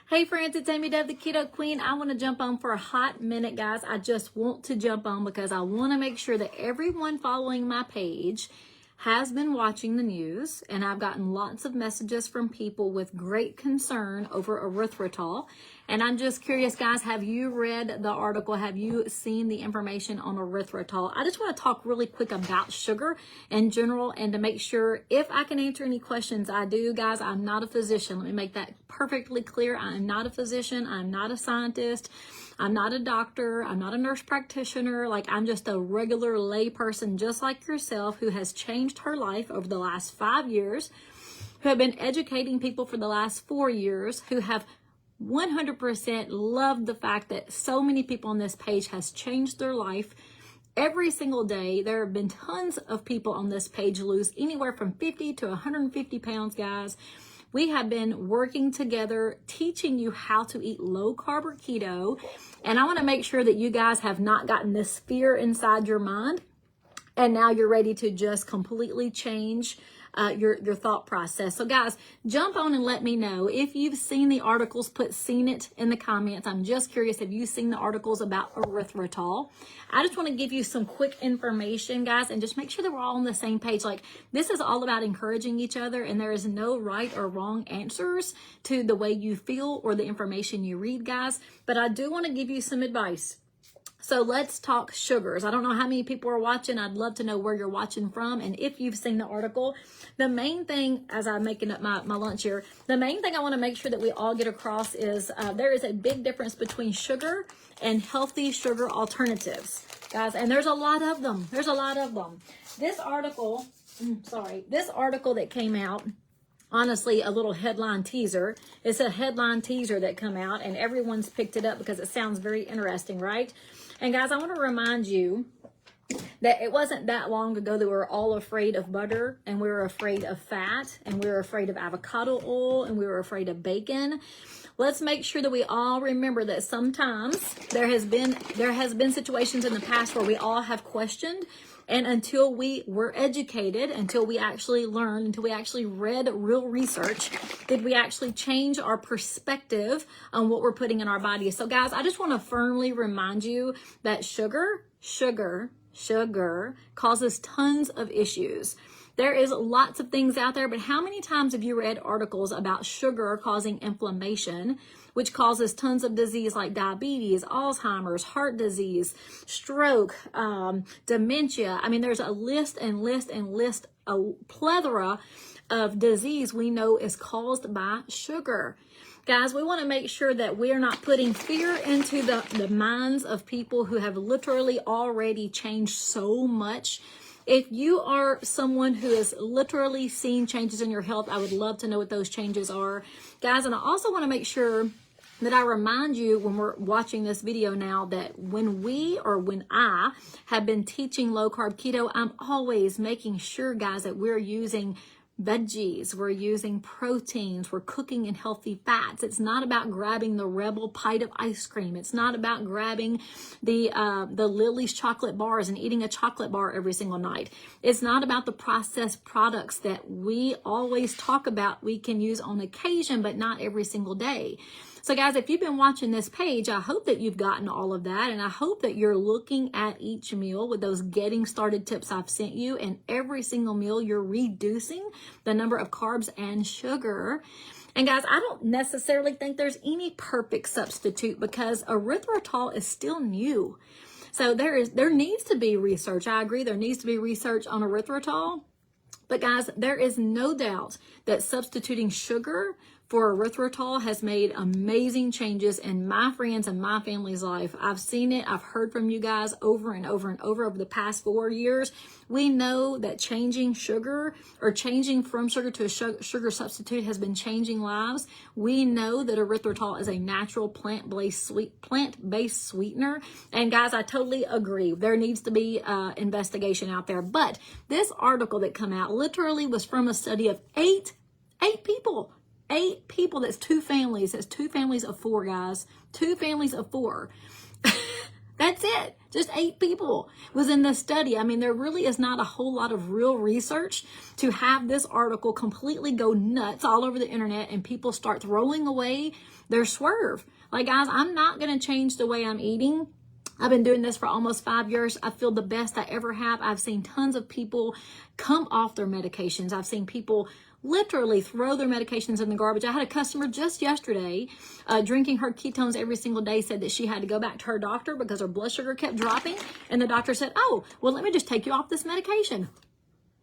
Hey friends, it's Amy Dove, the Keto Queen. I want to jump on for a hot minute, guys. I just want to jump on because I want to make sure that everyone following my page has been watching the news, and I've gotten lots of messages from people with great concern over erythritol. And I'm just curious, guys, have you read the article? Have you seen the information on erythritol? I just want to talk really quick about sugar in general, and to make sure if I can answer any questions, I do. Guys, I'm not a physician. Let me make that perfectly clear. I am not a physician. I'm not a scientist. I'm not a doctor. I'm not a nurse practitioner. I'm just a regular lay person just like yourself who has changed her life over the last 5 years, who have been educating people for the last 4 years, who have 100% loved the fact that so many people on this page has changed their life. Every single day, there have been tons of people on this page lose anywhere from 50 to 150 pounds, guys. We have been working together, teaching you how to eat low carb or keto. And I want to make sure that you guys have not gotten this fear inside your mind. And now you're ready to just completely change your thought process. So guys, jump on and let me know if you've seen the articles. Put "seen it" in the comments. I'm just curious, have you seen the articles about erythritol? I just want to give you some quick information, guys, and just make sure that we're all on the same page. This is all about encouraging each other, and there is no right or wrong answers to the way you feel or the information you read, guys. But I do want to give you some advice. So let's talk sugars. I don't know how many people are watching. I'd love to know where you're watching from and if you've seen the article. The main thing, as I'm making up my lunch here, the main thing I want to make sure that we all get across is there is a big difference between sugar and healthy sugar alternatives, guys. And there's a lot of them. There's a lot of them. This article that came out, honestly, a little headline teaser. It's a headline teaser that come out, and everyone's picked it up because it sounds very interesting, right? And guys, I want to remind you that it wasn't that long ago that we were all afraid of butter, and we were afraid of fat, and we were afraid of avocado oil, and we were afraid of bacon. Let's make sure that we all remember that sometimes there has been situations in the past where we all have questioned. And until we were educated, until we actually learned, until we actually read real research, did we actually change our perspective on what we're putting in our bodies. So guys, I just want to firmly remind you that sugar causes tons of issues. There is lots of things out there, but how many times have you read articles about sugar causing inflammation, which causes tons of disease like diabetes, Alzheimer's, heart disease, stroke, dementia? I mean, there's a a plethora of disease we know is caused by sugar. Guys, we want to make sure that we're not putting fear into the minds of people who have literally already changed so much. If you are someone who has literally seen changes in your health, I would love to know what those changes are. Guys, and I also want to make sure that I remind you when we're watching this video now that when I have been teaching low carb keto, I'm always making sure, guys, that we're using veggies, we're using proteins, we're cooking in healthy fats. It's not about grabbing the Rebel pint of ice cream. It's not about grabbing the Lily's chocolate bars and eating a chocolate bar every single night. It's not about the processed products that we always talk about we can use on occasion, but not every single day. So guys, if you've been watching this page, I hope that you've gotten all of that, and I hope that you're looking at each meal with those getting started tips I've sent you, and every single meal you're reducing the number of carbs and sugar. And guys, I don't necessarily think there's any perfect substitute because erythritol is still new. So there needs to be research. I agree, there needs to be research on erythritol. But guys, there is no doubt that substituting sugar for erythritol has made amazing changes in my friends and my family's life. I've seen it. I've heard from you guys over and over the past 4 years. We know that changing sugar or changing from sugar to a sugar substitute has been changing lives. We know that erythritol is a natural plant-based sweetener. And guys, I totally agree. There needs to be investigation out there. But this article that came out literally was from a study of eight people. 8 people. That's 2 families. That's 2 families of 4, guys. 2 families of 4. That's it. Just 8 people was in the study. I mean, there really is not a whole lot of real research to have this article completely go nuts all over the internet and people start throwing away their swerve. Like, guys, I'm not going to change the way I'm eating. I've been doing this for almost 5 years. I feel the best I ever have. I've seen tons of people come off their medications. I've seen people literally throw their medications in the garbage. I had a customer just yesterday drinking her ketones every single day, said that she had to go back to her doctor because her blood sugar kept dropping. And the doctor said, oh, well, let me just take you off this medication.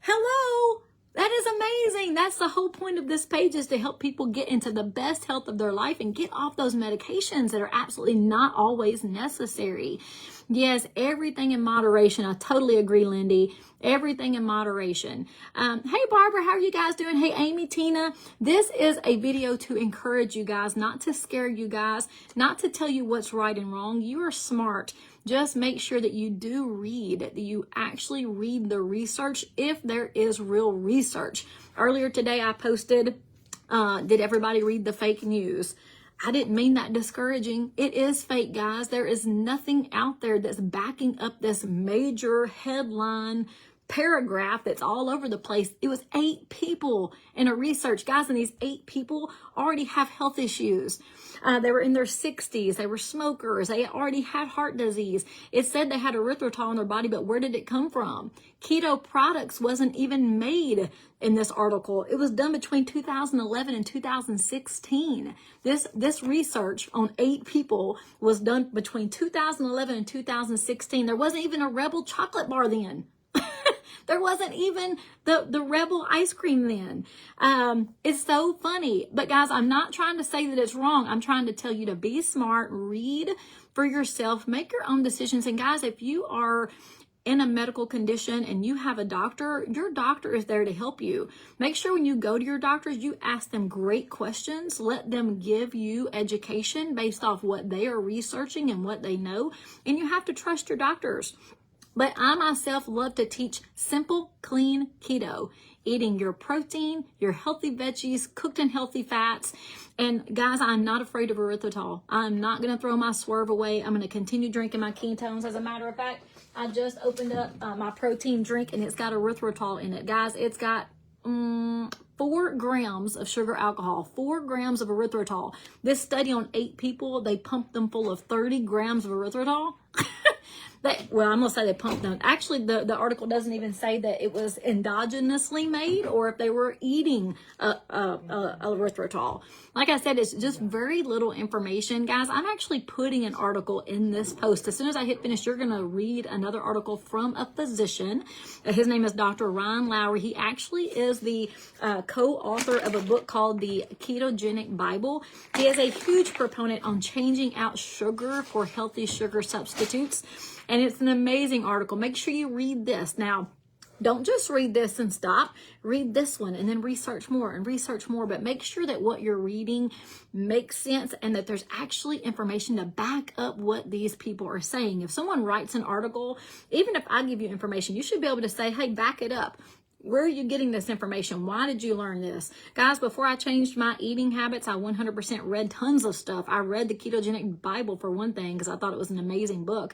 Hello? That is amazing. That's the whole point of this page, is to help people get into the best health of their life and get off those medications that are absolutely not always necessary. Yes, everything in moderation. I totally agree, Lindy. Everything in moderation. Hey, Barbara, how are you guys doing? Hey, Amy, Tina. This is a video to encourage you guys, not to scare you guys, not to tell you what's right and wrong. You are smart. Just make sure that you do read, that you actually read the research if there is real research. Earlier today, I posted, did everybody read the fake news? I didn't mean that discouraging. It is fake, guys. There is nothing out there that's backing up this major headline paragraph that's all over the place. It was 8 people in a research, guys, and these 8 people already have health issues. They were in their 60s. They were smokers. They already had heart disease. It said they had erythritol in their body, but where did it come from? Keto products wasn't even made in this article. It was done between 2011 and 2016. This research on 8 people was done between 2011 and 2016. There wasn't even a Rebel chocolate bar then. There wasn't even the Rebel ice cream then. It's so funny. But guys, I'm not trying to say that it's wrong. I'm trying to tell you to be smart, read for yourself, make your own decisions. And guys, if you are in a medical condition and you have a doctor, your doctor is there to help you. Make sure when you go to your doctors, you ask them great questions. Let them give you education based off what they are researching and what they know. And you have to trust your doctors. But I myself love to teach simple, clean keto. Eating your protein, your healthy veggies, cooked in healthy fats. And guys, I'm not afraid of erythritol. I'm not going to throw my swerve away. I'm going to continue drinking my ketones. As a matter of fact, I just opened up my protein drink and it's got erythritol in it. Guys, it's got 4 grams of sugar alcohol, 4 grams of erythritol. This study on 8 people, they pumped them full of 30 grams of erythritol. Well, I'm going to say they pumped them. Actually, the article doesn't even say that it was endogenously made or if they were eating erythritol. Like I said, it's just very little information. Guys, I'm actually putting an article in this post. As soon as I hit finish, you're going to read another article from a physician. His name is Dr. Ryan Lowry. He actually is the co-author of a book called The Ketogenic Bible. He is a huge proponent on changing out sugar for healthy sugar substitutes. And it's an amazing article. Make sure you read this. Now, don't just read this and stop. Read this one and then research more and research more. But make sure that what you're reading makes sense and that there's actually information to back up what these people are saying. If someone writes an article, even if I give you information, you should be able to say, hey, back it up. Where are you getting this information? Why did you learn this? Guys, before I changed my eating habits, I 100% read tons of stuff. I read the Ketogenic Bible for one thing because I thought it was an amazing book.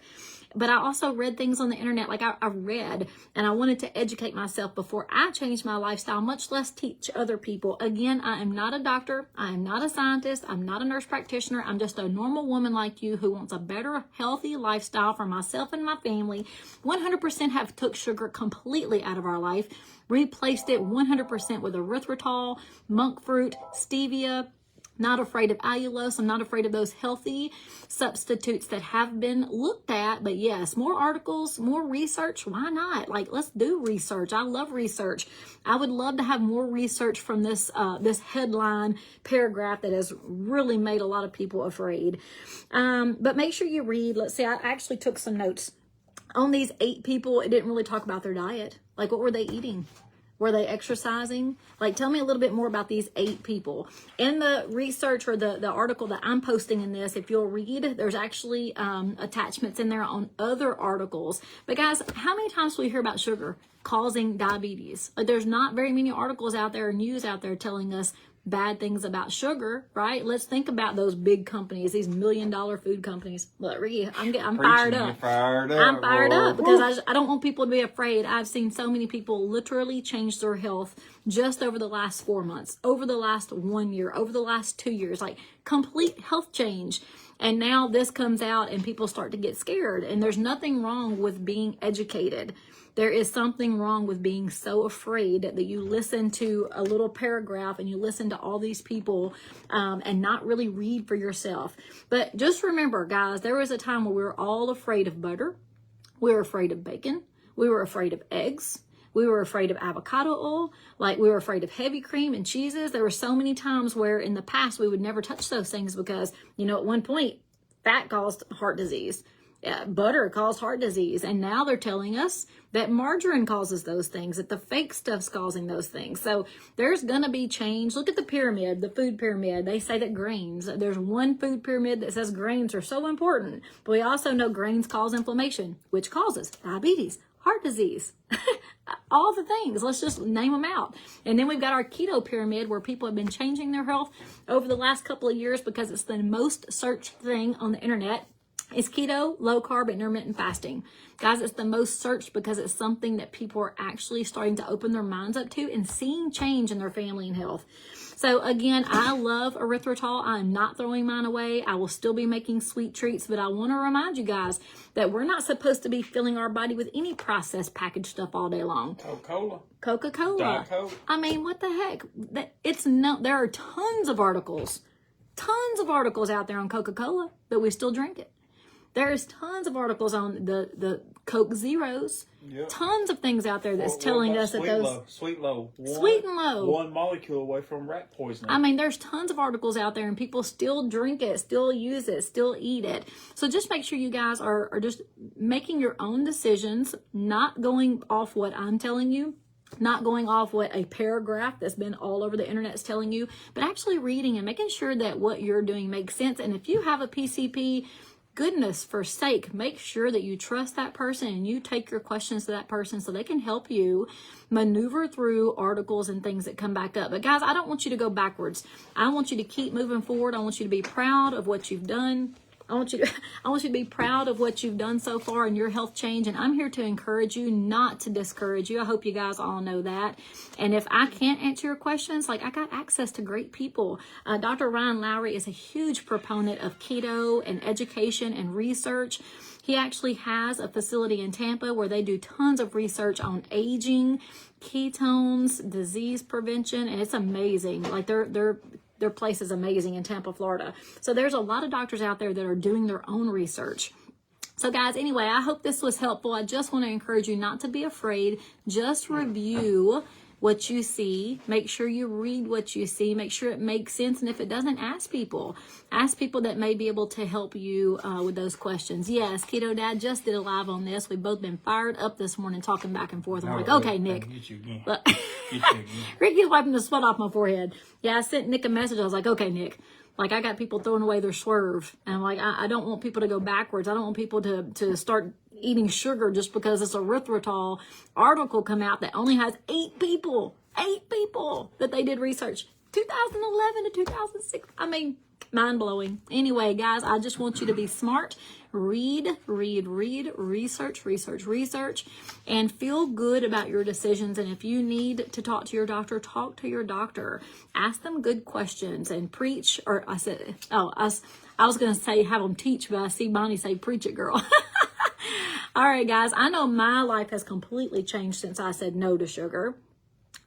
But I also read things on the internet. Like I read and I wanted to educate myself before I changed my lifestyle, much less teach other people. Again, I am not a doctor. I am not a scientist. I'm not a nurse practitioner. I'm just a normal woman like you who wants a better, healthy lifestyle for myself and my family. 100% have took sugar completely out of our life, replaced it 100% with erythritol, monk fruit, stevia. Not afraid of allulose. I'm not afraid of those healthy substitutes that have been looked at. But yes, more articles, more research. Why not? Like, let's do research. I love research. I would love to have more research from this this headline paragraph that has really made a lot of people afraid. But make sure you read. Let's see, I actually took some notes. On these 8 people, it didn't really talk about their diet. Like, what were they eating? Were they exercising? Like, tell me a little bit more about these 8 people. In the research or the article that I'm posting in this, if you'll read, there's actually attachments in there on other articles. But guys, how many times do we hear about sugar causing diabetes? Like, there's not very many articles out there or news out there telling us bad things about sugar, right? Let's think about those big companies, these $1 million food companies. Look, Ricky, I'm fired up. I'm fired up because I don't want people to be afraid. I've seen so many people literally change their health just over the last 4 months, over the last 1 year, over the last 2 years, like complete health change. And now this comes out and people start to get scared. And there's nothing wrong with being educated. There is something wrong with being so afraid that you listen to a little paragraph and you listen to all these people and not really read for yourself. But just remember, guys, there was a time where we were all afraid of butter. We were afraid of bacon. We were afraid of eggs. We were afraid of avocado oil. Like, we were afraid of heavy cream and cheeses. There were so many times where in the past we would never touch those things because, you know, at one point, fat caused heart disease. Butter caused heart disease. And now they're telling us that margarine causes those things, that the fake stuff's causing those things. So there's going to be change. Look at the pyramid, the food pyramid. They say that grains, there's one food pyramid that says grains are so important. But we also know grains cause inflammation, which causes diabetes, heart disease, all the things. Let's just name them out. And then we've got our keto pyramid where people have been changing their health over the last couple of years because it's the most searched thing on the internet. It's keto, low carb, intermittent fasting. Guys, it's the most searched because it's something that people are actually starting to open their minds up to and seeing change in their family and health. So again, I love erythritol. I'm not throwing mine away. I will still be making sweet treats, but I want to remind you guys that we're not supposed to be filling our body with any processed packaged stuff all day long. Coca-Cola. Diet Coke. I mean, what the heck? There are tons of articles out there on Coca-Cola, but we still drink it. There's tons of articles on the Coke Zeros. Yep. Tons of things out there that's telling us that those sweet low, one molecule away from rat poisoning. I mean, there's tons of articles out there, and people still drink it, still use it, still eat it. So just make sure you guys are just making your own decisions, not going off what I'm telling you, not going off what a paragraph that's been all over the internet is telling you, but actually reading and making sure that what you're doing makes sense. And if you have a PCP, goodness for sake, make sure that you trust that person and you take your questions to that person so they can help you maneuver through articles and things that come back up. But guys, I don't want you to go backwards. I want you to keep moving forward. I want you to be proud of what you've done. I want you to be proud of what you've done so far in your health change. And I'm here to encourage you, not to discourage you. I hope you guys all know that. And if I can't answer your questions, like, I got access to great people. Dr. Ryan Lowry is a huge proponent of keto and education and research. He actually has a facility in Tampa where they do tons of research on aging, ketones, disease prevention, and it's amazing. Like, their place is amazing in Tampa, Florida. So there's a lot of doctors out there that are doing their own research. So guys, anyway, I hope this was helpful. I just want to encourage you not to be afraid. Just review what you see. Make sure you read what you see. Make sure it makes sense. And if it doesn't, ask people. Ask people that may be able to help you with those questions. Yes, Keto Dad just did a live on this. We've both been fired up this morning talking back and forth. I'm like, okay, Nick. Get you again. Ricky's wiping the sweat off my forehead. Yeah, I sent Nick a message. I was like, okay, Nick. Like, I got people throwing away their swerve. And I'm like, I don't want people to go backwards. I don't want people to start eating sugar just because this erythritol article come out that only has 8 people that they did research. 2011 to 2006. I mean, mind-blowing. Anyway, guys, I just want you to be smart. Read, research, and feel good about your decisions. And if you need to talk to your doctor, talk to your doctor. Ask them good questions and preach. Or I was going to say have them teach, but I see Bonnie say preach it, girl. All right, guys, I know my life has completely changed since I said no to sugar.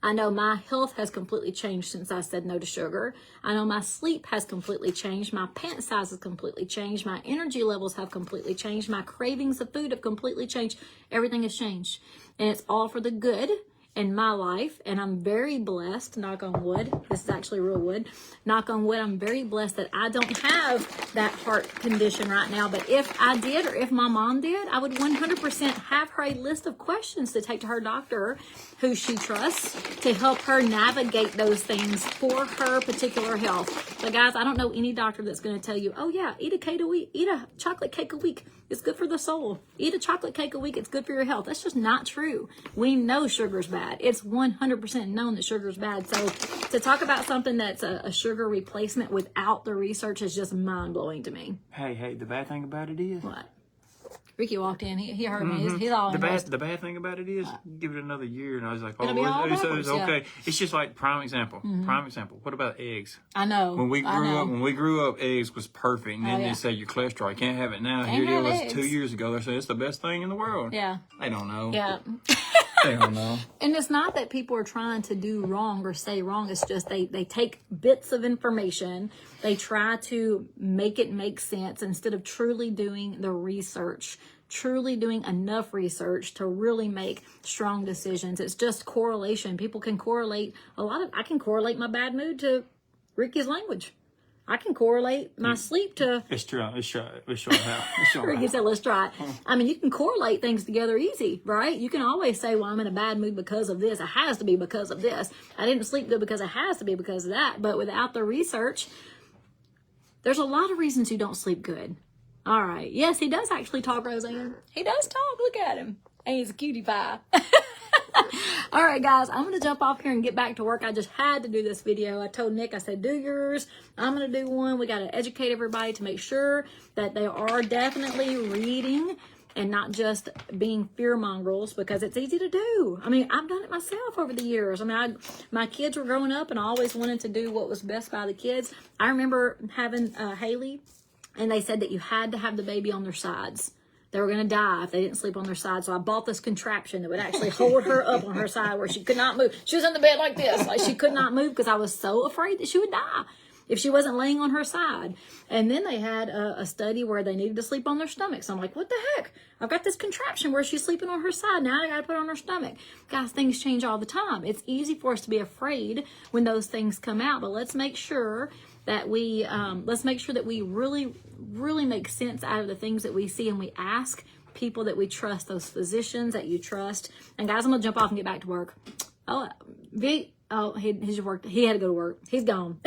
I know my health has completely changed since I said no to sugar. I know my sleep has completely changed. My pant size has completely changed. My energy levels have completely changed. My cravings of food have completely changed. Everything has changed. And it's all for the good in my life. And I'm very blessed, knock on wood. This is actually real wood. Knock on wood, I'm very blessed that I don't have that heart condition right now. But if I did, or if my mom did, I would 100% have her a list of questions to take to her doctor who she trusts to help her navigate those things for her particular health. But guys, I don't know any doctor that's going to tell you, oh yeah, eat a chocolate cake a week. It's good for the soul. Eat a chocolate cake a week. It's good for your health. That's just not true. We know sugar's bad. bad. It's 100% known that sugar is bad. So to talk about something that's a sugar replacement without the research is just mind-blowing to me. Hey, the bad thing about it is... What? Ricky walked in. He heard me. He's all the bad thing about it is, give it another year, and I was like, It'll be all it's backwards, okay. yeah. It's just like prime example. Prime example. What about eggs? I know. When we grew up, eggs was perfect, and then they say your cholesterol, you can't have it now. Can't Here it have was eggs. 2 years ago. They say it's the best thing in the world. Yeah. They don't know. Yeah. They don't know. And it's not that people are trying to do wrong or say wrong. It's just they take bits of information. They try to make it make sense instead of truly doing the research, truly doing enough research to really make strong decisions. It's just correlation. People can correlate I can correlate my bad mood to Ricky's language. I can correlate my sleep to... Let's try it. Ricky said, let's try it. I mean, you can correlate things together easy, right? You can always say, well, I'm in a bad mood because of this. It has to be because of this. I didn't sleep good because it has to be because of that. But without the research, there's a lot of reasons you don't sleep good. All right. Yes, he does actually talk, Roseanne. He does talk. Look at him. And he's a cutie pie. All right, guys, I'm going to jump off here and get back to work. I just had to do this video. I told Nick, I said, do yours. I'm going to do one. We got to educate everybody to make sure that they are definitely reading and not just being fear mongrels, because it's easy to do. I mean, I've done it myself over the years. I mean, my kids were growing up and I always wanted to do what was best by the kids. I remember having Haley, and they said that you had to have the baby on their sides. They were going to die if they didn't sleep on their side. So I bought this contraption that would actually hold her up on her side where she could not move. She was in the bed like this. Like she could not move because I was so afraid that she would die if she wasn't laying on her side. And then they had a study where they needed to sleep on their stomach. So I'm like, what the heck? I've got this contraption where she's sleeping on her side. Now I got to put her on her stomach. Guys, things change all the time. It's easy for us to be afraid when those things come out. But let's make sure that we really make sense out of the things that we see, and we ask people that we trust, those physicians that you trust. And guys, I'm gonna jump off and get back to work. He's worked. He had to go to work. He's gone.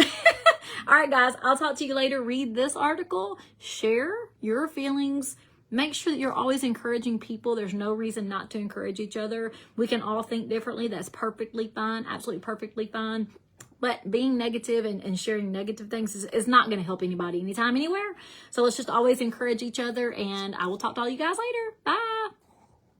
All right, guys, I'll talk to you later. Read this article, share your feelings. Make sure that you're always encouraging people. There's no reason not to encourage each other. We can all think differently. That's perfectly fine. Absolutely perfectly fine. But being negative and sharing negative things is not going to help anybody anytime, anywhere. So let's just always encourage each other. And I will talk to all you guys later. Bye.